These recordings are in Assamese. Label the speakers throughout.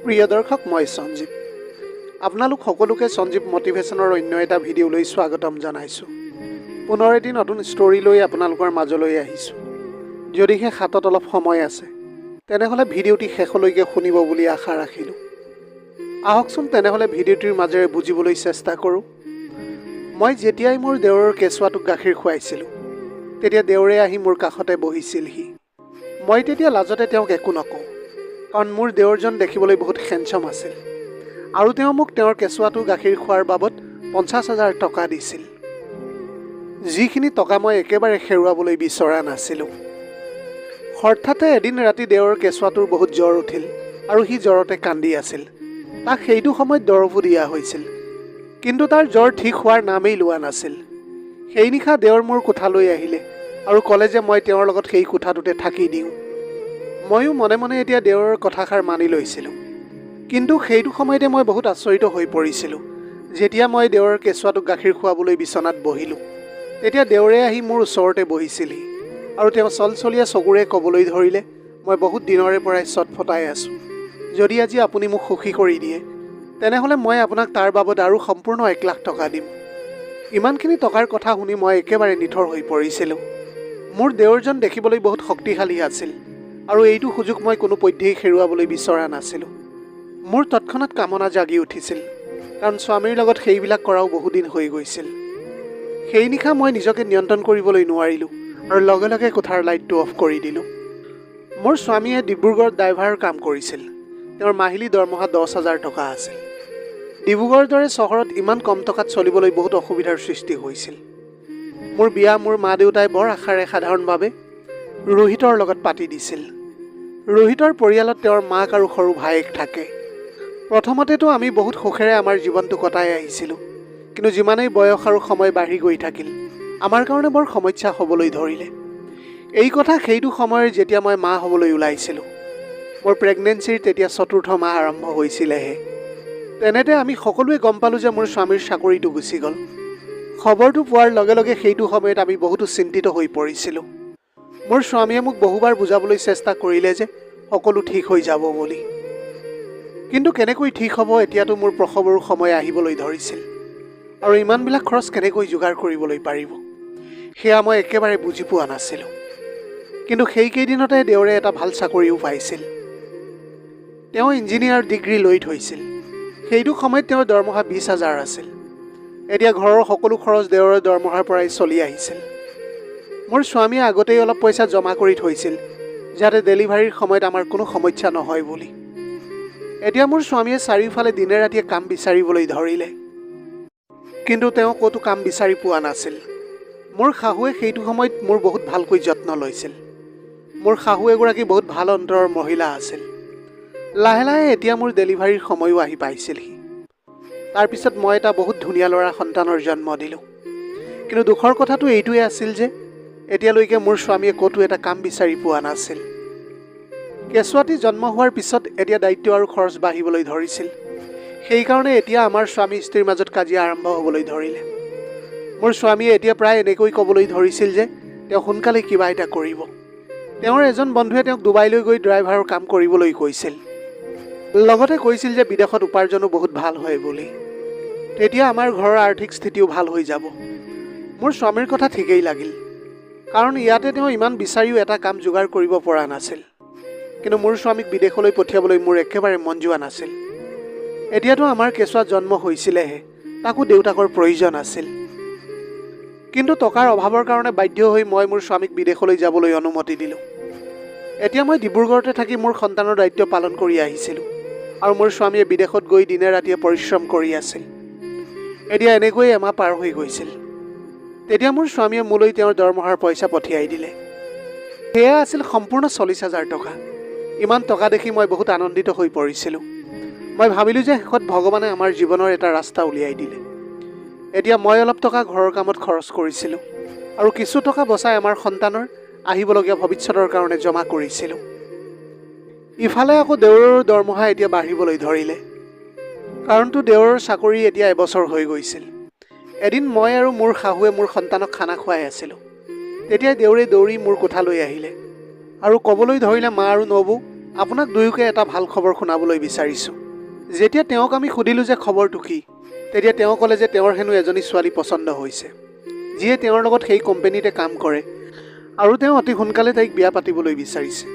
Speaker 1: প্ৰিয় দৰ্শক, মই সঞ্জীৱ। আপোনালোক সকলোকে সঞ্জীৱ মটিভেশ্যনৰ অন্য এটা ভিডিঅ'লৈ স্বাগতম জনাইছোঁ। পুনৰ এটি নতুন ষ্টৰী লৈ আপোনালোকৰ মাজলৈ আহিছোঁ। যদিহে হাতত অলপ সময় আছে তেনেহ'লে ভিডিঅ'টি শেষলৈকে শুনিব বুলি আশা ৰাখিলোঁ। আহকচোন তেনেহ'লে ভিডিঅ'টিৰ মাজেৰে বুজিবলৈ চেষ্টা কৰোঁ। মই যেতিয়াই মোৰ দেওৰৰ কেঁচুৱাটোক গাখীৰ খুৱাইছিলোঁ তেতিয়া দেওৰে আহি মোৰ কাষতে বহিছিলহি। মই তেতিয়া লাজতে তেওঁক একো নকওঁ, কাৰণ মোৰ দেওৰজন দেখিবলৈ বহুত হেণ্ডচাম আছিল আৰু তেওঁ মোক তেওঁৰ কেঁচুৱাটো গাখীৰ খোৱাৰ বাবদ 50,000 টকা দিছিল, যিখিনি টকা মই একেবাৰে হেৰুৱাবলৈ বিচৰা নাছিলোঁ। হঠাতে এদিন ৰাতি দেওৰৰ কেঁচুৱাটোৰ বহুত জ্বৰ উঠিল আৰু সি জ্বৰতে কান্দি আছিল। তাক সেইটো সময়ত দৰৱো দিয়া হৈছিল, কিন্তু তাৰ জ্বৰ ঠিক হোৱাৰ নামেই লোৱা নাছিল। সেই নিশা দেওৰ মোৰ কোঠালৈ আহিলে আৰু ক'লে যে মই তেওঁৰ লগত সেই কোঠাটোতে থাকি দিওঁ। ময়ো মনে মনে এতিয়া দেওৰৰ কথাষাৰ মানি লৈছিলোঁ, কিন্তু সেইটো সময়তে মই বহুত আচৰিত হৈ পৰিছিলোঁ। যেতিয়া মই দেওৰৰ কেঁচুৱাটোক গাখীৰ খুৱাবলৈ বিচনাত বহিলোঁ তেতিয়া দেওৰে আহি মোৰ ওচৰতে বহিছিলহি আৰু তেওঁ চলচলীয়া চকুৰে ক'বলৈ ধৰিলে, মই বহুত দিনৰে পৰাই চটফটাই আছোঁ। যদি আজি আপুনি মোক সুখী কৰি দিয়ে তেনেহ'লে মই আপোনাক তাৰ বাবদ আৰু সম্পূৰ্ণ 1 লাখ টকা দিম। ইমানখিনি টকাৰ কথা শুনি মই একেবাৰে নিথৰ হৈ পৰিছিলোঁ। মোৰ দেওৰজন দেখিবলৈ বহুত শক্তিশালী আছিল আৰু এইটো সুযোগ মই কোনোপধ্যেই হেৰুৱাবলৈ বিচৰা নাছিলোঁ। মোৰ তৎক্ষণাত কামনা জাগি উঠিছিল, কাৰণ স্বামীৰ লগত সেইবিলাক কৰাও বহুদিন হৈ গৈছিল। সেই নিশা মই নিজকে নিয়ন্ত্ৰণ কৰিবলৈ নোৱাৰিলোঁ আৰু লগে লগে কোঠাৰ লাইটটো অফ কৰি দিলোঁ। মোৰ স্বামীয়ে ডিব্ৰুগড়ত ড্ৰাইভাৰৰ কাম কৰিছিল। তেওঁৰ মাহিলী দৰমহা 10,000 টকা আছিল। ডিব্ৰুগড়ৰ দৰে চহৰত ইমান কম টকাত চলিবলৈ বহুত অসুবিধাৰ সৃষ্টি হৈছিল। মোৰ বিয়া মোৰ মা দেউতাই বৰ আশাৰে সাধাৰণভাৱে ৰোহিতৰ লগত পাতি দিছিল। ৰোহিতৰ পৰিয়ালত তেওঁৰ মাক আৰু সৰু ভায়েক থাকে। প্ৰথমতেতো আমি বহুত সুখেৰে আমাৰ জীৱনটো কটাই আহিছিলোঁ, কিন্তু যিমানেই বয়স আৰু সময় বাঢ়ি গৈ থাকিল আমাৰ কাৰণে বৰ সমস্যা হ'বলৈ ধৰিলে। এই কথা সেইটো সময়ৰ যেতিয়া মই মা হ'বলৈ ওলাইছিলোঁ। মোৰ প্ৰেগনেঞ্চিৰ তেতিয়া 4ৰ্থ মাহ আৰম্ভ হৈছিলেহে। তেনেতে আমি সকলোৱে গম পালোঁ যে মোৰ স্বামীৰ চাকৰিটো গুচি গ'ল। খবৰটো পোৱাৰ লগে লগে সেইটো সময়ত আমি বহুতো চিন্তিত হৈ পৰিছিলোঁ। মোৰ স্বামীয়ে মোক বহুবাৰ বুজাবলৈ চেষ্টা কৰিলে যে সকলো ঠিক হৈ যাব বুলি, কিন্তু কেনেকৈ ঠিক হ'ব? এতিয়াতো মোৰ প্ৰসৱৰো সময় আহিবলৈ ধৰিছিল আৰু ইমানবিলাক খৰচ কেনেকৈ যোগাৰ কৰিবলৈ পাৰিব সেয়া মই একেবাৰে বুজি পোৱা নাছিলোঁ। কিন্তু সেইকেইদিনতে দেওৰে এটা ভাল চাকৰিও পাইছিল। তেওঁ ইঞ্জিনিয়াৰ ডিগ্ৰী লৈ থৈছিল। সেইটো সময়ত তেওঁৰ দৰমহা 20,000 আছিল। এতিয়া ঘৰৰ সকলো খৰচ দেওৰৰ দৰমহাৰ পৰাই চলি আহিছিল। মোৰ স্বামীয়ে আগতেই অলপ পইচা জমা কৰি থৈছিল যাতে ডেলিভাৰীৰ সময়ত আমাৰ কোনো সমস্যা নহয় বুলি। এতিয়া মোৰ স্বামীয়ে চাৰিওফালে দিনে ৰাতিয়ে কাম বিচাৰিবলৈ ধৰিলে, কিন্তু তেওঁ ক'তো কাম বিচাৰি পোৱা নাছিল। মোৰ শাহুৱে সেইটো সময়ত মোৰ বহুত ভালকৈ যত্ন লৈছিল। মোৰ শাহু এগৰাকী বহুত ভাল অন্তৰৰ মহিলা আছিল। লাহে লাহে এতিয়া মোৰ ডেলিভাৰীৰ সময়ো আহি পাইছিলহি। তাৰপিছত মই এটা বহুত ধুনীয়া ল'ৰা সন্তানৰ জন্ম দিলোঁ। কিন্তু দুখৰ কথাটো এইটোৱে আছিল যে এতিয়ালৈকে মোৰ স্বামীয়ে ক'তো এটা কাম বিচাৰি পোৱা নাছিল। কেঁচুৱাটি জন্ম হোৱাৰ পিছত এতিয়া দায়িত্ব আৰু খৰচ বাঢ়িবলৈ ধৰিছিল। সেইকাৰণে এতিয়া আমাৰ স্বামী স্ত্ৰীৰ মাজত কাজিয়া আৰম্ভ হ'বলৈ ধৰিলে। মোৰ স্বামীয়ে এতিয়া প্ৰায় এনেকৈ ক'বলৈ ধৰিছিল যে তেওঁ সোনকালে কিবা এটা কৰিব। তেওঁৰ এজন বন্ধুৱে তেওঁক ডুবাইলৈ গৈ ড্ৰাইভাৰৰ কাম কৰিবলৈ কৈছিল। লগতে কৈছিল যে বিদেশত উপাৰ্জনো বহুত ভাল হয় বুলি। তেতিয়া আমাৰ ঘৰৰ আৰ্থিক স্থিতিও ভাল হৈ যাব। মোৰ স্বামীৰ কথা ঠিকেই লাগিল, কাৰণ ইয়াতে তেওঁ ইমান বিচাৰিও এটা কাম যোগাৰ কৰিব পৰা নাছিল। কিন্তু মোৰ স্বামীক বিদেশলৈ পঠিয়াবলৈ মোৰ একেবাৰে মন যোৱা নাছিল। এতিয়াতো আমাৰ কেঁচুৱা জন্ম হৈছিলেহে, তাকো দেউতাকৰ প্ৰয়োজন আছিল। কিন্তু টকাৰ অভাৱৰ কাৰণে বাধ্য হৈ মই মোৰ স্বামীক বিদেশলৈ যাবলৈ অনুমতি দিলোঁ। এতিয়া মই ডিব্ৰুগড়তে থাকি মোৰ সন্তানৰ দায়িত্ব পালন কৰি আহিছিলোঁ আৰু মোৰ স্বামীয়ে বিদেশত গৈ দিনে ৰাতিয়ে পৰিশ্ৰম কৰি আছিল। এতিয়া এনেকৈয়ে এমাহ পাৰ হৈ গৈছিল। তেতিয়া মোৰ স্বামীয়ে মোলৈ তেওঁৰ দৰমহাৰ পইচা পঠিয়াই দিলে। সেয়া আছিল সম্পূৰ্ণ 40,000 টকা। ইমান টকা দেখি মই বহুত আনন্দিত হৈ পৰিছিলোঁ। মই ভাবিলোঁ যে শেষত ভগৱানে আমাৰ জীৱনৰ এটা ৰাস্তা উলিয়াই দিলে। এতিয়া মই অলপ টকা ঘৰৰ কামত খৰচ কৰিছিলোঁ আৰু কিছু টকা বচাই আমাৰ সন্তানৰ আহিবলগীয়া ভৱিষ্যতৰ কাৰণে জমা কৰিছিলোঁ। ইফালে আকৌ দেওৰৰ দৰমহা এতিয়া বাঢ়িবলৈ ধৰিলে, কাৰণতো দেওৰৰ চাকৰি এতিয়া এবছৰ হৈ গৈছিল। এদিন মই আৰু মোৰ শাহুৱে মোৰ সন্তানক খানা খুৱাই আছিলোঁ। তেতিয়াই দেওৰে দৌৰি মোৰ কোঠালৈ আহিলে আৰু ক'বলৈ ধৰিলে, মা আৰু নবৌ আপোনাক দুয়োকে এটা ভাল খবৰ শুনাবলৈ বিচাৰিছোঁ। যেতিয়া তেওঁক আমি সুধিলোঁ যে খবৰটো কি, তেতিয়া তেওঁ ক'লে যে তেওঁৰ হেনো এজনী ছোৱালী পচন্দ হৈছে, যিয়ে তেওঁৰ লগত সেই কোম্পানীতে কাম কৰে আৰু তেওঁ অতি সোনকালে তাইক বিয়া পাতিবলৈ বিচাৰিছে।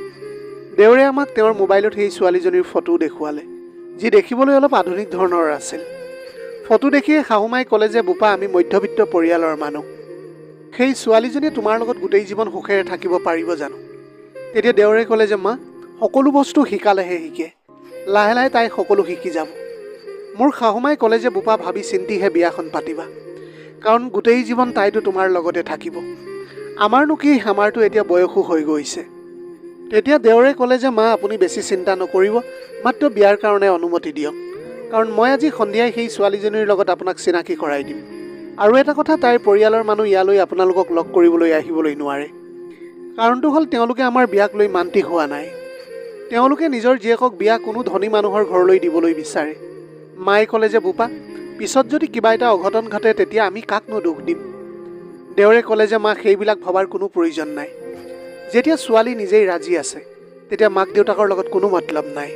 Speaker 1: দেউৰে আমাক তেওঁৰ মোবাইলত সেই ছোৱালীজনীৰ ফটো দেখুৱালে, যি দেখিবলৈ অলপ আধুনিক ধৰণৰ আছিল। ফটো দেখিয়ে শাহুমাই ক'লে যে বোপা, আমি মধ্যবিত্ত পৰিয়ালৰ মানুহ, সেই ছোৱালীজনীয়ে তোমাৰ লগত গোটেই জীৱন সুখেৰে থাকিব পাৰিব জানো? তেতিয়া দেউৰে ক'লে যে মা, সকলো বস্তু শিকালেহে শিকে, লাহে লাহে তাই সকলো শিকি যাব। মোৰ শাহুমাই ক'লে যে বোপা, ভাবি চিন্তিহে বিয়াখন পাতিবা, কাৰণ গোটেই জীৱন তাইতো তোমাৰ লগতে থাকিব। আমাৰনো কি, আমাৰতো এতিয়া বয়সো হৈ গৈছে। তেতিয়া দেউৰে ক'লে যে মা, আপুনি বেছি চিন্তা নকৰিব, মাত্ৰ বিয়াৰ কাৰণে অনুমতি দিয়ক, কাৰণ মই আজি সন্ধিয়াই সেই ছোৱালীজনীৰ লগত আপোনাক চিনাকি কৰাই দিম। আৰু এটা কথা, তাইৰ পৰিয়ালৰ মানুহ ইয়ালৈ আপোনালোকক লগ কৰিবলৈ আহিবলৈ নোৱাৰে। কাৰণটো হ'ল তেওঁলোকে আমাৰ বিয়াক লৈ মান্তি হোৱা নাই। তেওঁলোকে নিজৰ জীয়েকক বিয়া কোনো ধনী মানুহৰ ঘৰলৈ দিবলৈ বিচাৰে। মায়ে ক'লে যে বোপা, পিছত যদি কিবা এটা অঘটন ঘটে তেতিয়া আমি কাকনো দুখ দিম? দেউৰে ক'লে যে মা, সেইবিলাক ভবাৰ কোনো প্ৰয়োজন নাই। যেতিয়া ছোৱালী নিজেই ৰাজি আছে, তেতিয়া মাক দেউতাকৰ লগত কোনো মতলব নাই।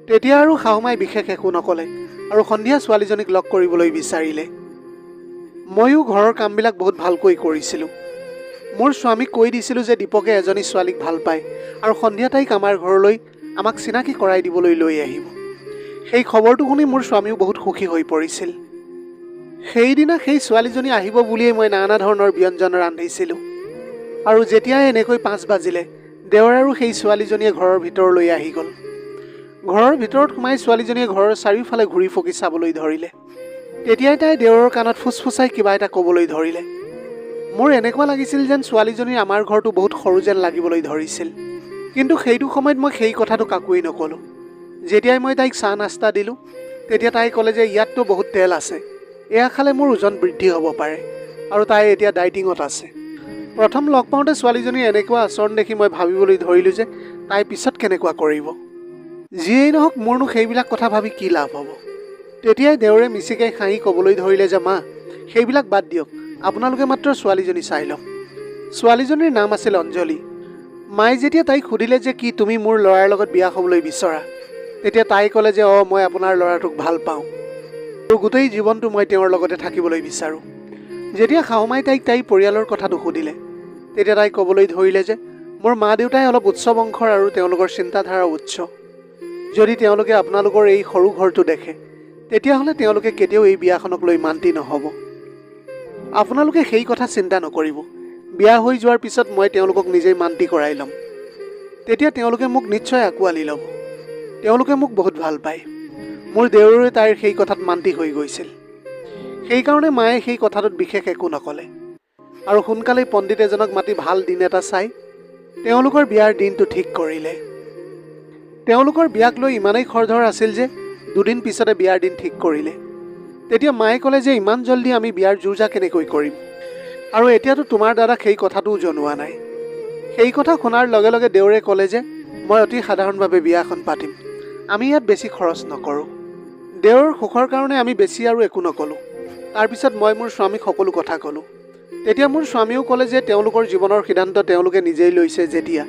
Speaker 1: তেতিয়া আৰু শাহুমাই বিশেষ একো নক'লে আৰু সন্ধিয়া ছোৱালীজনীক লগ কৰিবলৈ বিচাৰিলে। ময়ো ঘৰৰ কামবিলাক বহুত ভালকৈ কৰিছিলোঁ। মোৰ স্বামীক কৈ দিছিলোঁ যে দীপকে এজনী ছোৱালীক ভাল পায় আৰু সন্ধিয়া তাইক আমাৰ ঘৰলৈ আমাক চিনাকি কৰাই দিবলৈ লৈ আহিব। সেই খবৰটো শুনি মোৰ স্বামীও বহুত সুখী হৈ পৰিছিল। সেইদিনা সেই ছোৱালীজনী আহিব বুলিয়েই মই নানা ধৰণৰ ব্যঞ্জন ৰান্ধিছিলোঁ। আৰু যেতিয়াই এনেকৈ 5 বাজিলে, দেওৰ আৰু সেই ছোৱালীজনীয়ে ঘৰৰ ভিতৰলৈ আহি গ'ল। ঘৰৰ ভিতৰত সোমাই ছোৱালীজনীয়ে ঘৰৰ চাৰিওফালে ঘূৰি পকি চাবলৈ ধৰিলে। তেতিয়াই তাই দেওৰৰ কাণত ফুচফুচাই কিবা এটা ক'বলৈ ধৰিলে। মোৰ এনেকুৱা লাগিছিল যেন ছোৱালীজনীৰ আমাৰ ঘৰটো বহুত সৰু যেন লাগিবলৈ ধৰিছিল। কিন্তু সেইটো সময়ত মই সেই কথাটো কাকোৱেই নক'লোঁ। যেতিয়াই মই তাইক চাহ নাস্তা দিলোঁ, তেতিয়া তাই ক'লে যে ইয়াততো বহুত তেল আছে, এয়া খালে মোৰ ওজন বৃদ্ধি হ'ব পাৰে, আৰু তাই এতিয়া ডাইটিঙত আছে। প্ৰথম লগ পাওঁতে ছোৱালীজনীৰ এনেকুৱা আচৰণ দেখি মই ভাবিবলৈ ধৰিলোঁ যে তাই পিছত কেনেকুৱা কৰিব। যিয়েই নহওক, মোৰনো সেইবিলাক কথা ভাবি কি লাভ হ'ব। তেতিয়াই দেউৰে মিচিকাই হাঁহি ক'বলৈ ধৰিলে যে মা, সেইবিলাক বাদ দিয়ক, আপোনালোকে মাত্ৰ ছোৱালীজনী চাই লওক। ছোৱালীজনীৰ নাম আছিল অঞ্জলি। মায়ে যেতিয়া তাইক সুধিলে যে কি তুমি মোৰ ল'ৰাৰ লগত বিয়া হ'বলৈ বিচৰা, তেতিয়া তাই ক'লে যে মই আপোনাৰ ল'ৰাটোক ভাল পাওঁ আৰু গোটেই জীৱনটো মই তেওঁৰ লগতে থাকিবলৈ বিচাৰোঁ। যেতিয়া শাহুমাই তাইক তাইৰ পৰিয়ালৰ কথাটো সুধিলে, তেতিয়া তাই ক'বলৈ ধৰিলে যে মোৰ মা দেউতাই অলপ উচ্চ বংশৰ আৰু তেওঁলোকৰ চিন্তাধাৰা উচ্চ। যদি তেওঁলোকে আপোনালোকৰ এই সৰু ঘৰটো দেখে, তেতিয়াহ'লে তেওঁলোকে কেতিয়াও এই বিয়াখনক লৈ মান্তি নহ'ব। আপোনালোকে সেই কথা চিন্তা নকৰিব, বিয়া হৈ যোৱাৰ পিছত মই তেওঁলোকক নিজেই মান্তি কৰাই ল'ম। তেতিয়া তেওঁলোকে মোক নিশ্চয় আঁকোৱালি ল'ব। তেওঁলোকে মোক বহুত ভাল পায়। মোৰ দেউৰে তাইৰ সেই কথাত মান্তি হৈ গৈছিল। সেইকাৰণে মায়ে সেই কথাটোত বিশেষ একো নক'লে আৰু সোনকালেই পণ্ডিত এজনক মাতি ভাল দিন এটা চাই তেওঁলোকৰ বিয়াৰ দিনটো ঠিক কৰিলে। তেওঁলোকৰ বিয়াক লৈ ইমানেই খৰধৰ আছিল যে 2 দিন পিছতে বিয়াৰ দিন ঠিক কৰিলে। তেতিয়া মায়ে ক'লে যে ইমান জল্দি আমি বিয়াৰ যো-জা কেনেকৈ কৰিম, আৰু এতিয়াতো তোমাৰ দাদাক সেই কথাটোও জনোৱা নাই। সেই কথা শুনাৰ লগে লগে দেউৰে ক'লে যে মই অতি সাধাৰণভাৱে বিয়াখন পাতিম, আমি ইয়াত বেছি খৰচ নকৰোঁ। দেউৰৰ সুখৰ কাৰণে আমি বেছি আৰু একো নক'লোঁ। তাৰপিছত মই মোৰ স্বামীক সকলো কথা ক'লোঁ। তেতিয়া মোৰ স্বামীয়েও ক'লে যে তেওঁলোকৰ জীৱনৰ সিদ্ধান্ত তেওঁলোকে নিজেই লৈছে, যেতিয়া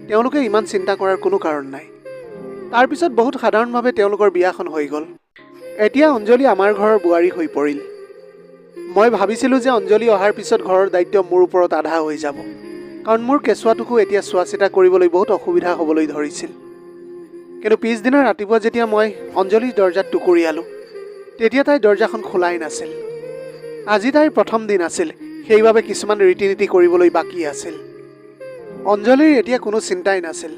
Speaker 1: তেওঁলোকে ইমান চিন্তা কৰাৰ কোনো কাৰণ নাই। তাৰপিছত বহুত সাধাৰণভাৱে তেওঁলোকৰ বিয়াখন হৈ গ'ল। এতিয়া অঞ্জলি আমাৰ ঘৰৰ বোৱাৰী হৈ পৰিল। মই ভাবিছিলোঁ যে অঞ্জলি অহাৰ পিছত ঘৰৰ দায়িত্ব মোৰ ওপৰত আধা হৈ যাব, কাৰণ মোৰ কেঁচুৱাটোকো এতিয়া চোৱা চিতা কৰিবলৈ বহুত অসুবিধা হ'বলৈ ধৰিছিল। কিন্তু পিছদিনা ৰাতিপুৱা যেতিয়া মই অঞ্জলিৰ দৰ্জাত টুকুৰিয়ালোঁ, তেতিয়া তাই দৰ্জাখন খোলাই নাছিল। আজি তাইৰ প্ৰথম দিন আছিল, সেইবাবে কিছুমান ৰীতি নীতি কৰিবলৈ বাকী আছিল। অঞ্জলিৰ এতিয়া কোনো চিন্তাই নাছিল।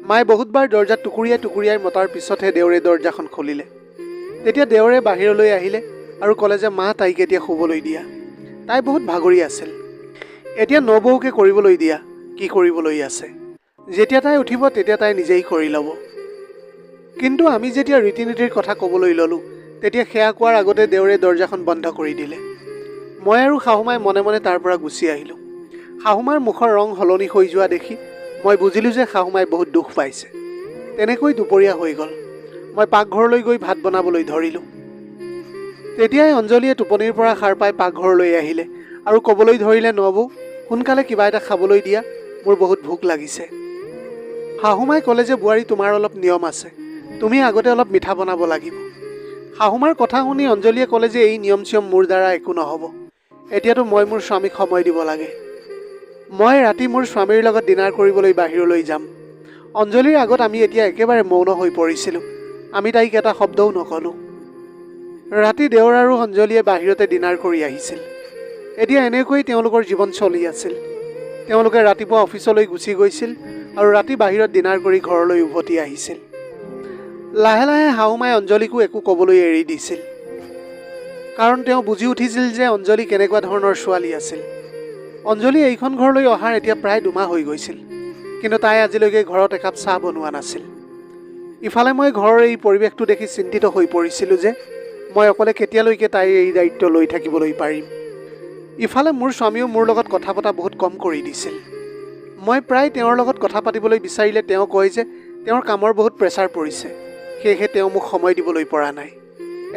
Speaker 1: মায়ে বহুতবাৰ দৰ্জাত টুকুৰিয়াই মতাৰ পিছতহে দেউৰে দৰ্জাখন খুলিলে। তেতিয়া দেউৰে বাহিৰলৈ আহিলে আৰু ক'লে যে মা, তাইক এতিয়া শুবলৈ দিয়া, তাই বহুত ভাগৰি আছিল। এতিয়া নবৌকে কৰিবলৈ দিয়া, কি কৰিবলৈ আছে। যেতিয়া তাই উঠিব তেতিয়া তাই নিজেই কৰি ল'ব। কিন্তু আমি যেতিয়া ৰীতি নীতিৰ কথা ক'বলৈ ল'লোঁ, তেতিয়া সেয়া কোৱাৰ আগতে দেউৰে দৰ্জাখন বন্ধ কৰি দিলে। মই আৰু শাহুমাই মনে মনে তাৰ পৰা গুচি আহিলোঁ। শাহুমাৰ মুখৰ ৰং সলনি হৈ যোৱা দেখি মই বুজিলোঁ যে শাহুমাই বহুত দুখ পাইছে। তেনেকৈ দুপৰীয়া হৈ গ'ল। মই পাকঘৰলৈ গৈ ভাত বনাবলৈ ধৰিলোঁ। তেতিয়াই অঞ্জলিয়ে টোপনিৰ পৰা সাৰ পাই পাকঘৰলৈ আহিলে আৰু ক'বলৈ ধৰিলে, নবৌ, সোনকালে কিবা এটা খাবলৈ দিয়া, মোৰ বহুত ভোক লাগিছে। শাহুমাই ক'লে যে বোৱাৰী তোমাৰ অলপ নিয়ম আছে, তুমি আগতে অলপ মিঠা বনাব লাগিব। শাহুমাৰ কথা শুনি অঞ্জলীয়ে ক'লে যে এই নিয়ম চিয়ম মোৰ দ্বাৰা একো নহ'ব, এতিয়াতো মই মোৰ স্বামীক সময় দিব লাগে। মই ৰাতি মোৰ স্বামীৰ লগত ডিনাৰ কৰিবলৈ বাহিৰলৈ যাম। অঞ্জলীৰ আগত আমি এতিয়া একেবাৰে মৌন হৈ পৰিছিলোঁ। আমি তাইক এটা শব্দও নক'লোঁ। ৰাতি দেওৰ আৰু অঞ্জলীয়ে বাহিৰতে ডিনাৰ কৰি আহিছিল। এতিয়া এনেকৈ তেওঁলোকৰ জীৱন চলি আছিল। তেওঁলোকে ৰাতিপুৱা অফিচলৈ গুচি গৈছিল আৰু ৰাতি বাহিৰত ডিনাৰ কৰি ঘৰলৈ উভতি আহিছিল। লাহে লাহে শাহুমাই অঞ্জলীকো একো ক'বলৈ এৰি দিছিল, কাৰণ তেওঁ বুজি উঠিছিল যে অঞ্জলী কেনেকুৱা ধৰণৰ ছোৱালী আছিল। অঞ্জলী এইখন ঘৰলৈ অহাৰ এতিয়া প্ৰায় 2 মাহ হৈ গৈছিল, কিন্তু তাই আজিলৈকে ঘৰত একাপ চাহ বনোৱা নাছিল। ইফালে মই ঘৰৰ এই পৰিৱেশটো দেখি চিন্তিত হৈ পৰিছিলোঁ যে মই অকলে কেতিয়ালৈকে তাইৰ এই দায়িত্ব লৈ থাকিবলৈ পাৰিম। ইফালে মোৰ স্বামীয়েও মোৰ লগত কথা পতা বহুত কম কৰি দিছিল। মই প্ৰায় তেওঁৰ লগত কথা পাতিবলৈ বিচাৰিলে তেওঁ কয় যে তেওঁৰ কামৰ বহুত প্ৰেছাৰ পৰিছে, সেয়েহে তেওঁ মোক সময় দিবলৈ পৰা নাই।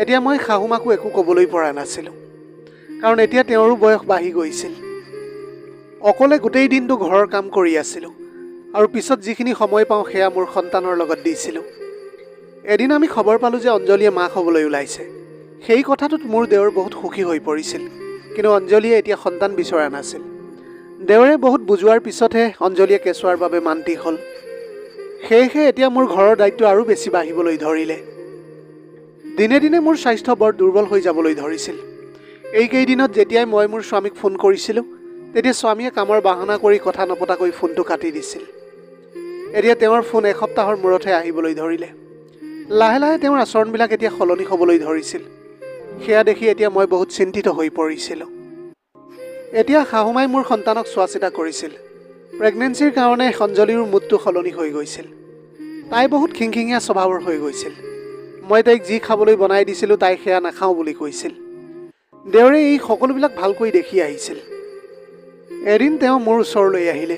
Speaker 1: এতিয়া মই শাহুমাকো একো ক'বলৈ পৰা নাছিলোঁ, কাৰণ এতিয়া তেওঁৰো বয়স বাঢ়ি গৈছিল। অকলে গোটেই দিনটো ঘৰৰ কাম কৰি আছিলোঁ আৰু পিছত যিখিনি সময় পাওঁ সেয়া মোৰ সন্তানৰ লগত দিছিলোঁ। এদিন আমি খবৰ পালোঁ যে অঞ্জলীয়ে মাক হ'বলৈ ওলাইছে। সেই কথাটোত মোৰ দেওৰ বহুত সুখী হৈ পৰিছিল, কিন্তু অঞ্জলীয়ে এতিয়া সন্তান বিচৰা নাছিল। দেওৰে বহুত বুজোৱাৰ পিছতহে অঞ্জলীয়ে কেঁচুৱাৰ বাবে মান্তি হ'ল। সেয়েহে এতিয়া মোৰ ঘৰৰ দায়িত্ব আৰু বেছি বাঢ়িবলৈ ধৰিলে। দিনে দিনে মোৰ স্বাস্থ্য বৰ দুৰ্বল হৈ যাবলৈ ধৰিছিল। এইকেইদিনত যেতিয়াই মই মোৰ স্বামীক ফোন কৰিছিলোঁ, তেতিয়া স্বামীয়ে কামৰ বাহানা কৰি কথা নপতাকৈ ফোনটো কাটি দিছিল। এতিয়া তেওঁৰ ফোন এসপ্তাহৰ মূৰতহে আহিবলৈ ধৰিলে। লাহে লাহে তেওঁৰ আচৰণবিলাক এতিয়া সলনি হ'বলৈ ধৰিছিল। সেয়া দেখি এতিয়া মই বহুত চিন্তিত হৈ পৰিছিলোঁ। এতিয়া শাহুমাই মোৰ সন্তানক চোৱা চিতা কৰিছিল। প্ৰেগনেঞ্চিৰ কাৰণে অঞ্জলীৰ মুডটো সলনি হৈ গৈছিল। তাই বহুত খিংখিঙীয়া স্বভাৱৰ হৈ গৈছিল। মই তাইক যি খাবলৈ বনাই দিছিলোঁ তাই সেয়া নাখাওঁ বুলি কৈছিল। দেওৰে এই সকলোবিলাক ভালকৈ দেখি আহিছিল। এদিন তেওঁ মোৰ ওচৰলৈ আহিলে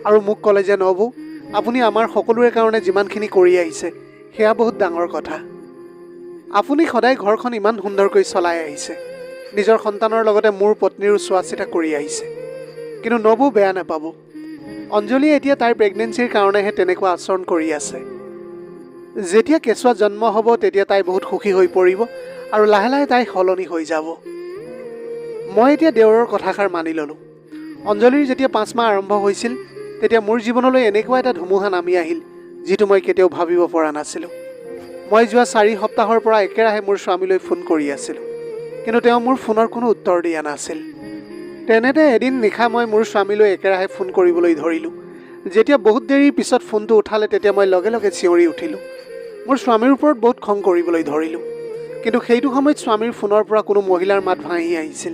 Speaker 1: আৰু মোক ক'লে যে নবৌ, আপুনি আমাৰ সকলোৰে কাৰণে যিমানখিনি কৰি আহিছে সেয়া বহুত ডাঙৰ কথা। আপুনি সদায় ঘৰখন ইমান সুন্দৰকৈ চলাই আহিছে, নিজৰ সন্তানৰ লগতে মোৰ পত্নীৰো চোৱা চিতা কৰি আহিছে। কিন্তু নবৌ বেয়া নাপাব, অঞ্জলীয়ে এতিয়া তাইৰ প্ৰেগনেঞ্চিৰ কাৰণেহে তেনেকুৱা আচৰণ কৰি আছে। যেতিয়া কেঁচুৱা জন্ম হ'ব তেতিয়া তাই বহুত সুখী হৈ পৰিব আৰু লাহে লাহে তাই সলনি হৈ যাব। মই এতিয়া দেওৰৰ কথাষাৰ মানি ল'লোঁ। অঞ্জলীৰ যেতিয়া 5 মাহ আৰম্ভ হৈছিল, তেতিয়া মোৰ জীৱনলৈ এনেকুৱা এটা ধুমুহা নামি আহিল যিটো মই কেতিয়াও ভাবিব পৰা নাছিলোঁ। মই যোৱা 4 সপ্তাহৰ পৰা একেৰাহে মোৰ স্বামীলৈ ফোন কৰি আছিলোঁ, কিন্তু তেওঁ মোৰ ফোনৰ কোনো উত্তৰ দিয়া নাছিল। তেনেতে এদিন নিশা মই মোৰ স্বামীলৈ একেৰাহে ফোন কৰিবলৈ ধৰিলোঁ। যেতিয়া বহুত দেৰিৰ পিছত ফোনটো উঠালে তেতিয়া মই লগে লগে চিঞৰি উঠিলোঁ। মোৰ স্বামীৰ ওপৰত বহুত খং কৰিবলৈ ধৰিলোঁ, কিন্তু সেইটো সময়ত স্বামীৰ ফোনৰ পৰা কোনো মহিলাৰ মাত ভাঙি আহিছিল।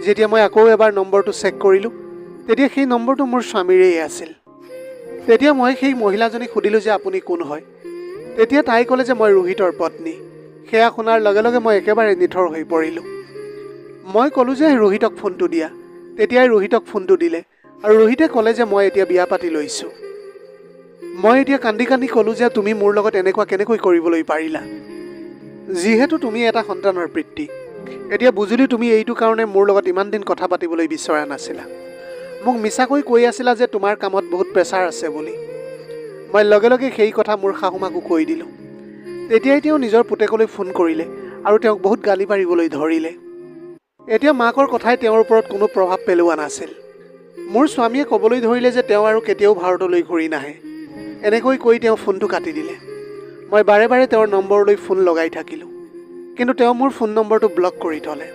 Speaker 1: যেতিয়া মই আকৌ এবাৰ নম্বৰটো চেক কৰিলোঁ, তেতিয়া সেই নম্বৰটো মোৰ স্বামীৰেই আছিল। তেতিয়া মই সেই মহিলাজনীক সুধিলোঁ যে আপুনি কোন হয়। তেতিয়া তাই ক'লে যে মই ৰোহিতৰ পত্নী। সেয়া শুনাৰ লগে লগে মই একেবাৰে নিথৰ হৈ পৰিলোঁ। মই ক'লোঁ যে ৰোহিতক ফোনটো দিয়া। তেতিয়াই ৰোহিতক ফোনটো দিলে আৰু ৰোহিতে ক'লে যে মই এতিয়া বিয়া পাতি লৈছোঁ। মই এতিয়া কান্দি কান্দি ক'লোঁ যে তুমি মোৰ লগত এনেকুৱা কেনেকৈ কৰিবলৈ পাৰিলা, যিহেতু তুমি এটা সন্তানৰ পিতৃ। এতিয়া বুজিলোঁ তুমি এইটো কাৰণে মোৰ লগত ইমান দিন কথা পাতিবলৈ বিচৰা নাছিলা। মোক মিছাকৈ কৈ আছিলা যে তোমাৰ কামত বহুত প্ৰেছাৰ আছে বুলি। মই লগে লগে সেই কথা মোৰ শাহুমাকো কৈ দিলোঁ। তেতিয়াই তেওঁ নিজৰ পুতেকলৈ ফোন কৰিলে আৰু তেওঁক বহুত গালি পাৰিবলৈ ধৰিলে। এতিয়া মাকৰ কথাই তেওঁৰ ওপৰত কোনো প্ৰভাৱ পেলোৱা নাছিল। মোৰ স্বামীয়ে ক'বলৈ ধৰিলে যে তেওঁ আৰু কেতিয়াও ভাৰতলৈ ঘূৰি নাহে। এনেকৈ কৈ তেওঁ ফোনটো কাটি দিলে। মই বাৰে বাৰে তেওঁৰ নম্বৰলৈ ফোন লগাই থাকিলোঁ, কিন্তু তেওঁ মোৰ ফোন নম্বৰটো ব্লক কৰি থ'লে।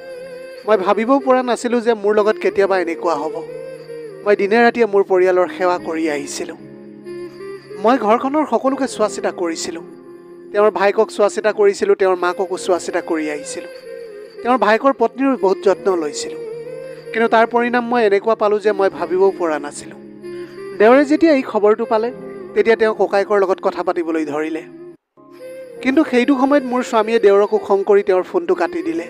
Speaker 1: মই ভাবিবও পৰা নাছিলোঁ যে মোৰ লগত কেতিয়াবা এনেকুৱা হ'ব। মই দিনে ৰাতিয়ে মোৰ পৰিয়ালৰ সেৱা কৰি আহিছিলোঁ। মই ঘৰখনৰ সকলোকে চোৱা চিতা কৰিছিলোঁ। তেওঁৰ ভাইকক চোৱা চিতা কৰিছিলোঁ, তেওঁৰ মাককো চোৱা চিতা কৰি আহিছিলোঁ। তেওঁৰ ভাইকৰ পত্নীৰো বহুত যত্ন লৈছিলোঁ, কিন্তু তাৰ পৰিণাম মই এনেকুৱা পালোঁ যে মই ভাবিবও পৰা নাছিলোঁ। দেওৰে যেতিয়া এই খবৰটো পালে তেতিয়া তেওঁ ককায়েকৰ লগত কথা পাতিবলৈ ধৰিলে, কিন্তু সেইটো সময়ত মোৰ স্বামীয়ে দেওৰকো খং কৰি তেওঁৰ ফোনটো কাটি দিলে।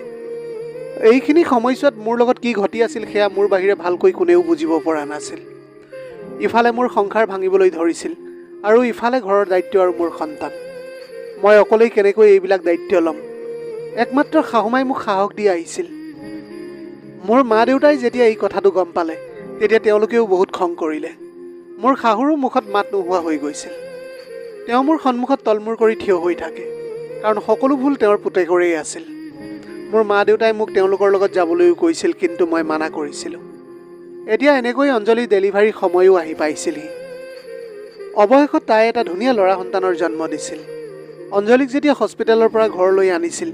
Speaker 1: এইখিনি সময়ছোৱাত মোৰ লগত কি ঘটি আছিল সেয়া মোৰ বাহিৰে ভালকৈ কোনেও বুজিব পৰা নাছিল। ইফালে মোৰ সংসাৰ ভাঙিবলৈ ধৰিছিল আৰু ইফালে ঘৰৰ দায়িত্ব আৰু মোৰ সন্তান। মই অকলেই কেনেকৈ এইবিলাক দায়িত্ব ল'ম। একমাত্ৰ শাহুমাই মোক সাহস দি আহিছিল। মোৰ মা দেউতাই যেতিয়া এই কথাটো গম পালে তেতিয়া তেওঁলোকেও বহুত খং কৰিলে। মোৰ শাহুৰো মুখত মাত নোহোৱা হৈ গৈছিল। তেওঁ মোৰ সন্মুখত তলমূৰ কৰি থিয় হৈ থাকে, কাৰণ সকলো ভুল তেওঁৰ পুতেকৰেই আছিল। মোৰ মা দেউতাই মোক তেওঁলোকৰ লগত যাবলৈও কৈছিল, কিন্তু মই মানা কৰিছিলোঁ। এতিয়া এনেকৈ অঞ্জলিৰ ডেলিভাৰীৰ সময়ো আহি পাইছিলহি। অৱশেষত তাই এটা ধুনীয়া ল'ৰা সন্তানৰ জন্ম দিছিল। অঞ্জলিক যেতিয়া হস্পিটেলৰ পৰা ঘৰলৈ আনিছিল,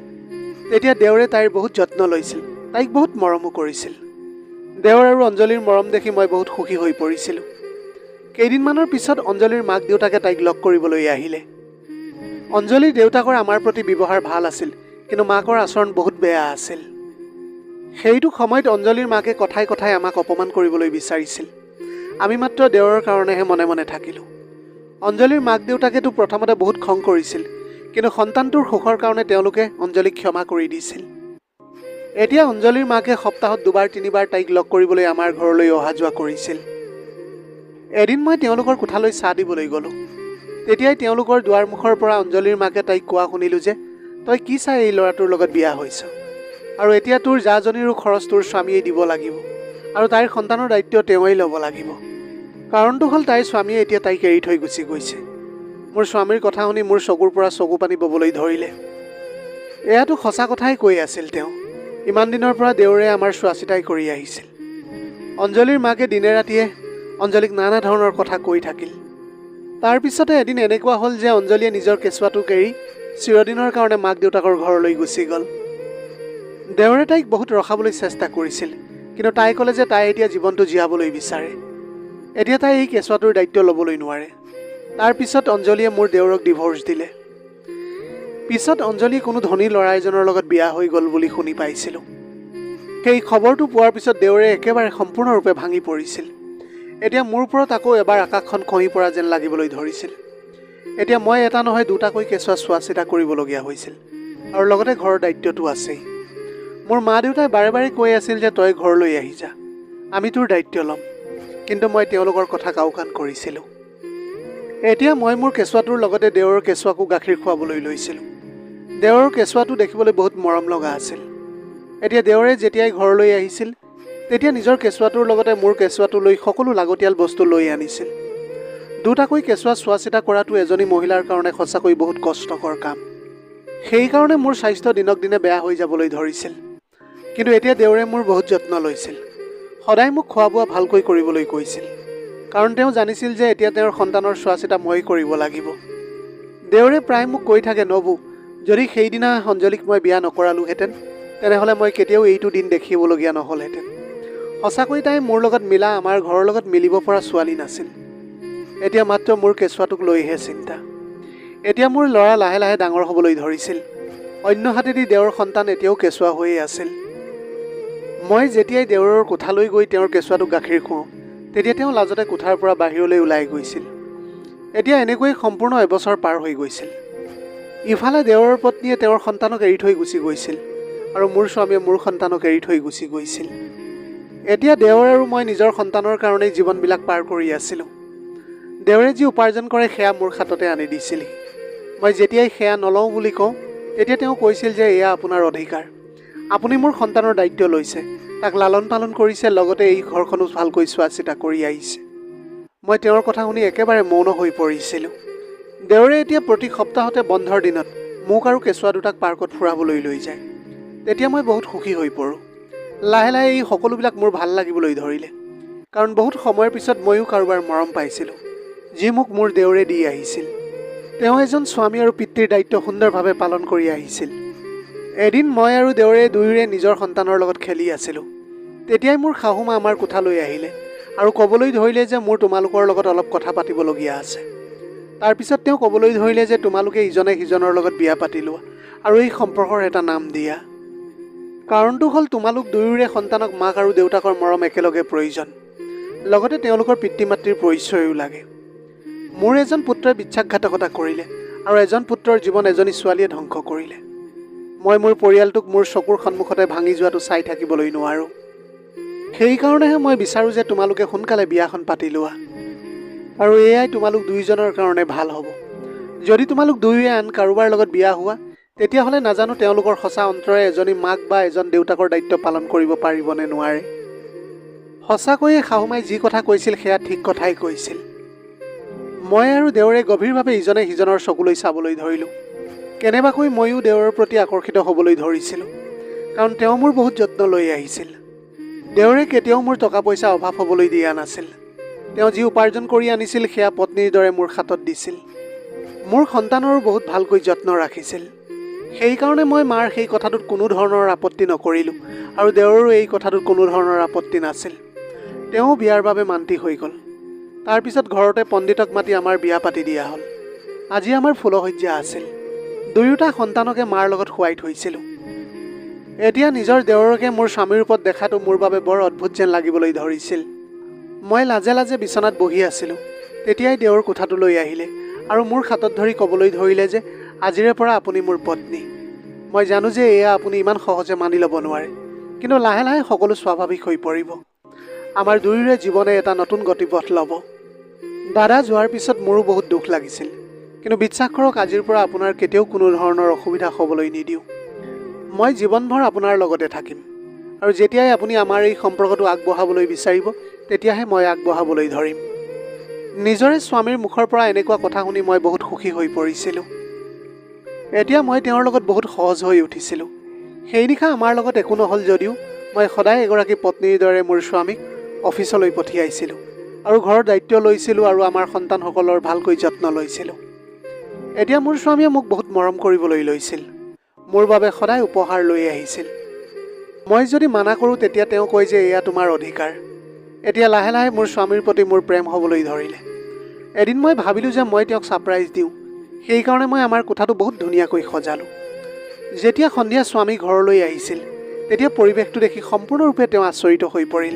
Speaker 1: তেতিয়া দেওৰে তাইৰ বহুত যত্ন লৈছিল, তাইক বহুত মৰমো কৰিছিল। দেওৰ আৰু অঞ্জলিৰ মৰম দেখি মই বহুত সুখী হৈ পৰিছিলোঁ। কেইদিনমানৰ পিছত অঞ্জলিৰ মাক দেউতাকে তাইক লগ কৰিবলৈ আহিলে। অঞ্জলিৰ দেউতাকৰ আমাৰ প্ৰতি ব্যৱহাৰ ভাল আছিল, কিন্তু মাকৰ আচৰণ বহুত বেয়া আছিল। সেইটো সময়ত অঞ্জলিৰ মাকে কথাই কথাই আমাক অপমান কৰিবলৈ বিচাৰিছিল। আমি মাত্ৰ দেওৰৰ কাৰণেহে মনে মনে থাকিলোঁ। অঞ্জলিৰ মাক দেউতাকেতো প্ৰথমতে বহুত খং কৰিছিল, কিন্তু সন্তানটোৰ সুখৰ কাৰণে তেওঁলোকে অঞ্জলিক ক্ষমা কৰি দিছিল। এতিয়া অঞ্জলিৰ মাকে সপ্তাহত 2-3বাৰ তাইক লগ কৰিবলৈ আমাৰ ঘৰলৈ অহা যোৱা কৰিছিল। এদিন মই তেওঁলোকৰ কোঠালৈ চাহ দিবলৈ গ'লোঁ। তেতিয়াই তেওঁলোকৰ দুৱাৰমুখৰ পৰা অঞ্জলিৰ মাকে তাইক কোৱা শুনিলোঁ যে, তই কি চাই এই ল'ৰাটোৰ লগত বিয়া হৈছ, আৰু এতিয়া তোৰ জাজনীৰো খৰচ তোৰ স্বামীয়ে দিব লাগিব, আৰু তাইৰ সন্তানৰ দায়িত্ব তেওঁৱেই ল'ব লাগিব। কাৰণটো হ'ল তাইৰ স্বামীয়ে এতিয়া তাইক এৰি থৈ গুচি গৈছে। মোৰ স্বামীৰ কথা শুনি মোৰ চকুৰ পৰা চকু পানী ববলৈ ধৰিলে। এয়াতো সঁচা কথাই কৈ আছিল তেওঁ। ইমান দিনৰ পৰা দেওৰে আমাৰ চোৱা চিতাই কৰি আহিছিল। অঞ্জলিৰ মাকে দিনে ৰাতিয়ে অঞ্জলিক নানা ধৰণৰ কথা কৈ থাকিল। তাৰ পিছতে এদিন এনেকুৱা হ'ল যে অঞ্জলিয়ে নিজৰ কেঁচুৱাটোক এৰি চিৰদিনৰ কাৰণে মাক দেউতাকৰ ঘৰলৈ গুচি গ'ল। দেওৰে তাইক বহুত ৰখাবলৈ চেষ্টা কৰিছিল, কিন্তু তাই ক'লে যে তাই এতিয়া জীৱনটো জীয়াবলৈ বিচাৰে। এতিয়া তাই এই কেঁচুৱাটোৰ দায়িত্ব ল'বলৈ নোৱাৰে। তাৰ পিছত অঞ্জলিয়ে মোৰ দেওৰক ডিভ'ৰ্চ দিলে। পিছত অঞ্জলি কোনো ধনী ল'ৰা এজনৰ লগত বিয়া হৈ গ'ল বুলি শুনি পাইছিলোঁ। সেই খবৰটো পোৱাৰ পিছত দেওৰে একেবাৰে সম্পূৰ্ণৰূপে ভাঙি পৰিছিল। এতিয়া মোৰ ওপৰত আকৌ এবাৰ আকাশখন খহি পৰা যেন লাগিবলৈ ধৰিছিল। এতিয়া মই এটা নহয় দুটাকৈ কেঁচুৱা চোৱা চিতা কৰিবলগীয়া হৈছিল, আৰু লগতে ঘৰৰ দায়িত্বটো আছেই। মোৰ মা দেউতাই বাৰে বাৰে কৈ আছিল যে তই ঘৰলৈ আহি যা, আমি তোৰ দায়িত্ব ল'ম, কিন্তু মই তেওঁলোকৰ কথা কাওকাণ কৰিছিলোঁ। এতিয়া মই মোৰ কেঁচুৱাটোৰ লগতে দেওৰৰ কেঁচুৱাকো গাখীৰ খুৱাবলৈ লৈছিলোঁ। দেওৰৰ কেঁচুৱাটো দেখিবলৈ বহুত মৰম লগা আছিল। এতিয়া দেওৰে যেতিয়াই ঘৰলৈ আহিছিল, তেতিয়া নিজৰ কেঁচুৱাটোৰ লগতে মোৰ কেঁচুৱাটোলৈ সকলো লাগতিয়াল বস্তু লৈ আনিছিল। দুটাকৈ কেঁচুৱা চোৱা চিতা কৰাটো এজনী মহিলাৰ কাৰণে সঁচাকৈ বহুত কষ্টকৰ কাম। সেইকাৰণে মোৰ স্বাস্থ্য দিনক দিনে বেয়া হৈ যাবলৈ ধৰিছিল। কিন্তু এতিয়া দেওৰে মোৰ বহুত যত্ন লৈছিল। সদায় মোক খোৱা বোৱা ভালকৈ কৰিবলৈ কৈছিল, কাৰণ তেওঁ জানিছিল যে এতিয়া তেওঁৰ সন্তানৰ চোৱা চিতা মই কৰিব লাগিব। দেওৰে প্ৰায় মোক কৈ থাকে, নবু, যদি সেইদিনা অঞ্জলিক মই বিয়া নকৰালোহেঁতেন, তেনেহ'লে মই কেতিয়াও এইটো দিন দেখিবলগীয়া নহ'লহেঁতেন। সঁচাকৈ তাই মোৰ লগত মিলা, আমাৰ ঘৰৰ লগত মিলিব পৰা ছোৱালী নাছিল। এতিয়া মাত্ৰ মোৰ কেঁচুৱাটোক লৈহে চিন্তা। এতিয়া মোৰ ল'ৰা লাহে লাহে ডাঙৰ হ'বলৈ ধৰিছিল। অন্য হাতেদি দেওৰ সন্তান এতিয়াও কেঁচুৱা হৈয়ে আছিল। মই যেতিয়াই দেওৰৰ কোঠালৈ গৈ তেওঁৰ কেঁচুৱাটোক গাখীৰ খুৱাওঁ, তেতিয়া তেওঁ লাজতে কোঠাৰ পৰা বাহিৰলৈ ওলাই গৈছিল। এতিয়া এনেকৈয়ে সম্পূৰ্ণ এবছৰ পাৰ হৈ গৈছিল। ইফালে দেওৰৰ পত্নীয়ে তেওঁৰ সন্তানক এৰি থৈ গুচি গৈছিল, আৰু মোৰ স্বামীয়ে মোৰ সন্তানক এৰি থৈ গুচি গৈছিল। এতিয়া দেওৰ আৰু মই নিজৰ সন্তানৰ কাৰণেই জীৱনবিলাক পাৰ কৰি আছিলোঁ। দেওৰে যি উপাৰ্জন কৰে সেয়া মোৰ হাততে আনি দিছিলহি। মই যেতিয়াই সেয়া নলওঁ বুলি কওঁ, তেতিয়া তেওঁ কৈছিল যে এয়া আপোনাৰ অধিকাৰ, আপুনি মোৰ সন্তানৰ দায়িত্ব লৈছে, তাক লালন পালন কৰিছে, লগতে এই ঘৰখনো ভালকৈ চোৱা চিতা কৰি আহিছে। মই তেওঁৰ কথা শুনি একেবাৰে মৌন হৈ পৰিছিলোঁ। দেওৰে এতিয়া প্ৰতি সপ্তাহতে বন্ধৰ দিনত মোক আৰু কেঁচুৱা দুটাক পাৰ্কত ফুৰাবলৈ লৈ যায়। তেতিয়া মই বহুত সুখী হৈ পৰোঁ। লাহে লাহে এই সকলোবিলাক মোৰ ভাল লাগিবলৈ ধৰিলে, কাৰণ বহুত সময়ৰ পিছত ময়ো কাৰোবাৰ মৰম পাইছিলোঁ, যি মোক মোৰ দেওৰে দি আহিছিল। তেওঁ এজন স্বামী আৰু পিতৃৰ দায়িত্ব সুন্দৰভাৱে পালন কৰি আহিছিল। এদিন মই আৰু দেওৰে দুয়োৰে নিজৰ সন্তানৰ লগত খেলি আছিলোঁ। তেতিয়াই মোৰ শাহুমা আমাৰ কোঠালৈ আহিলে আৰু ক'বলৈ ধৰিলে যে মোৰ তোমালোকৰ লগত অলপ কথা পাতিবলগীয়া আছে। তাৰপিছত তেওঁ ক'বলৈ ধৰিলে যে তোমালোকে ইজনে সিজনৰ লগত বিয়া পাতি লোৱা আৰু এই সম্পৰ্কৰ এটা নাম দিয়া। কাৰণটো হ'ল তোমালোক দুয়োৰে সন্তানক মাক আৰু দেউতাকৰ মৰম একেলগে প্ৰয়োজন, লগতে তেওঁলোকৰ পিতৃ মাতৃৰ পৰিচয়ো লাগে। মোৰ এজন পুত্ৰই বিশ্বাসঘাতকতা কৰিলে, আৰু এজন পুত্ৰৰ জীৱন এজনী ছোৱালীয়ে ধ্বংস কৰিলে। মই মোৰ পৰিয়ালটোক মোৰ চকুৰ সন্মুখতে ভাঙি যোৱাটো চাই থাকিবলৈ নোৱাৰোঁ। সেইকাৰণেহে মই বিচাৰোঁ যে তোমালোকে সোনকালে বিয়াখন পাতি লোৱা, আৰু এয়াই তোমালোক দুয়োজনৰ কাৰণে ভাল হ'ব। যদি তোমালোক দুয়োৱে আন কাৰোবাৰ লগত বিয়া হোৱা, তেতিয়াহ'লে নাজানো তেওঁলোকৰ সঁচা অন্তৰে এজনী মাক বা এজন দেউতাকৰ দায়িত্ব পালন কৰিব পাৰিব নে নোৱাৰে। সঁচাকৈয়ে শাহুমাই যি কথা কৈছিল সেয়া ঠিক কথাই কৈছিল। মই আৰু দেৱৰে গভীৰভাৱে ইজনে সিজনৰ চকুলৈ চাবলৈ ধৰিলোঁ। কেনেবাকৈ ময়ো দেৱৰৰ প্ৰতি আকৰ্ষিত হ'বলৈ ধৰিছিলোঁ, কাৰণ তেওঁ মোৰ বহুত যত্ন লৈ আহিছিল। দেৱৰে কেতিয়াও মোৰ টকা পইচা অভাৱ হ'বলৈ দিয়া নাছিল। তেওঁ যি উপাৰ্জন কৰি আনিছিল সেয়া পত্নীৰ দৰে মোৰ হাতত দিছিল। মোৰ সন্তানৰো বহুত ভালকৈ যত্ন ৰাখিছিল। সেইকাৰণে মই মাৰ সেই কথাটোত কোনো ধৰণৰ আপত্তি নকৰিলোঁ, আৰু দেৱৰো এই কথাটোত কোনো ধৰণৰ আপত্তি নাছিল। তেওঁ বিয়াৰ বাবে মান্তি হৈ গ'ল। তাৰপিছত ঘৰতে পণ্ডিতক মাতি আমাৰ বিয়া পাতি দিয়া হ'ল। আজি আমাৰ ফুলশয্যা আছিল। দুয়োটা সন্তানকে মাৰ লগত শুৱাই থৈছিলোঁ। এতিয়া নিজৰ দেৱৰকে মোৰ স্বামীৰ ৰূপত দেখাটো মোৰ বাবে বৰ অদ্ভুত যেন লাগিবলৈ ধৰিছিল। মই লাজে লাজে বিচনাত বহি আছিলোঁ। তেতিয়াই দেৱৰ কোঠাটোলৈ আহিলে আৰু মোৰ হাতত ধৰি ক'বলৈ ধৰিলে যে আজিৰে পৰা আপুনি মোৰ পত্নী। মই জানো যে এয়া আপুনি ইমান সহজে মানি ল'ব নোৱাৰে, কিন্তু লাহে লাহে সকলো স্বাভাৱিক হৈ পৰিব। আমাৰ দুয়োৰে জীৱনে এটা নতুন গতিপথ ল'ব। দাদা যোৱাৰ পিছত মোৰো বহুত দুখ লাগিছিল, কিন্তু বিশ্বাস কৰক আজিৰ পৰা আপোনাৰ কেতিয়াও কোনো ধৰণৰ অসুবিধা হ'বলৈ নিদিওঁ। মই জীৱনভৰ আপোনাৰ লগতে থাকিম, আৰু যেতিয়াই আপুনি আমাৰ এই সম্পৰ্কটো আগবঢ়াবলৈ বিচাৰিব তেতিয়াহে মই আগবঢ়াবলৈ ধৰিম। নিজৰে স্বামীৰ মুখৰ পৰা এনেকুৱা কথা শুনি মই বহুত সুখী হৈ পৰিছিলোঁ। এতিয়া মই তেওঁৰ লগত বহুত সহজ হৈ উঠিছিলোঁ। সেই নিশা আমাৰ লগত একো নহ'ল যদিও মই সদায় এগৰাকী পত্নীৰ দৰে মোৰ স্বামীক অফিচলৈ পঠিয়াইছিলোঁ, আৰু ঘৰৰ দায়িত্ব লৈছিলোঁ আৰু আমাৰ সন্তানসকলৰ ভালকৈ যত্ন লৈছিলোঁ। এতিয়া মোৰ স্বামীয়ে মোক বহুত মৰম কৰিবলৈ লৈছিল। মোৰ বাবে সদায় উপহাৰ লৈ আহিছিল। মই যদি মানা কৰোঁ তেতিয়া তেওঁ কয় যে এয়া তোমাৰ অধিকাৰ। এতিয়া লাহে লাহে মোৰ স্বামীৰ প্ৰতি মোৰ প্ৰেম হ'বলৈ ধৰিলে। এদিন মই ভাবিলোঁ যে মই তেওঁক ছাৰপ্ৰাইজ দিওঁ। সেইকাৰণে মই আমাৰ কোঠাটো বহুত ধুনীয়াকৈ সজালোঁ। যেতিয়া সন্ধিয়া স্বামী ঘৰলৈ আহিছিল তেতিয়া পৰিৱেশটো দেখি সম্পূৰ্ণৰূপে তেওঁ আচৰিত হৈ পৰিল।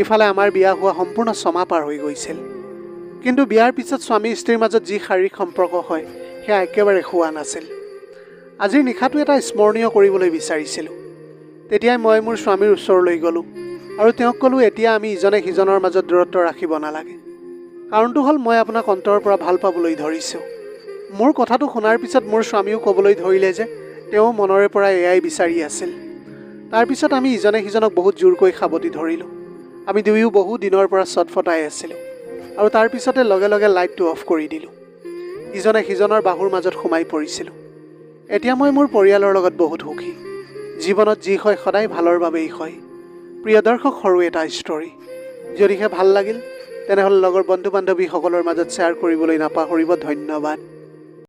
Speaker 1: ইফালে আমাৰ বিয়া হোৱা সম্পূৰ্ণ ছমাহ পাৰ হৈ গৈছিল, কিন্তু বিয়াৰ পিছত স্বামী স্ত্ৰীৰ মাজত যি শাৰীৰিক সম্পৰ্ক হয় সেয়া একেবাৰে হোৱা নাছিল। আজিৰ নিশাটো এটা স্মৰণীয় কৰিবলৈ বিচাৰিছিলোঁ। তেতিয়াই মই মোৰ স্বামীৰ ওচৰলৈ গ'লোঁ আৰু তেওঁক ক'লোঁ এতিয়া আমি ইজনে সিজনৰ মাজত দূৰত্ব ৰাখিব নালাগে। কাৰণটো হ'ল মই আপোনাক অন্তৰৰ পৰা ভাল পাবলৈ ধৰিছোঁ। মোৰ কথাটো শুনাৰ পিছত মোৰ স্বামীও ক'বলৈ ধৰিলে যে তেওঁ মনৰে পৰা এয়াই বিচাৰি আছিল। তাৰপিছত আমি ইজনে সিজনক বহুত জোৰকৈ সাৱটি ধৰিলোঁ। আমি দুয়ো বহু দিনৰ পৰা চটফটাই আছিলোঁ, আৰু তাৰপিছতে লগে লগে লাইটটো অফ কৰি দিলোঁ। ইজনে সিজনৰ বাহুৰ মাজত সোমাই পৰিছিলোঁ। এতিয়া মই মোৰ পৰিয়ালৰ লগত বহুত সুখী। জীৱনত যি হয় সদায় ভালৰ বাবেই হয়। প্ৰিয় দৰ্শক, সৰু এটা ষ্টৰী যদিহে ভাল লাগিল তেনেহ'লে লগৰ বন্ধু বান্ধৱীসকলৰ মাজত শ্বেয়াৰ কৰিবলৈ নাপাহৰিব। ধন্যবাদ।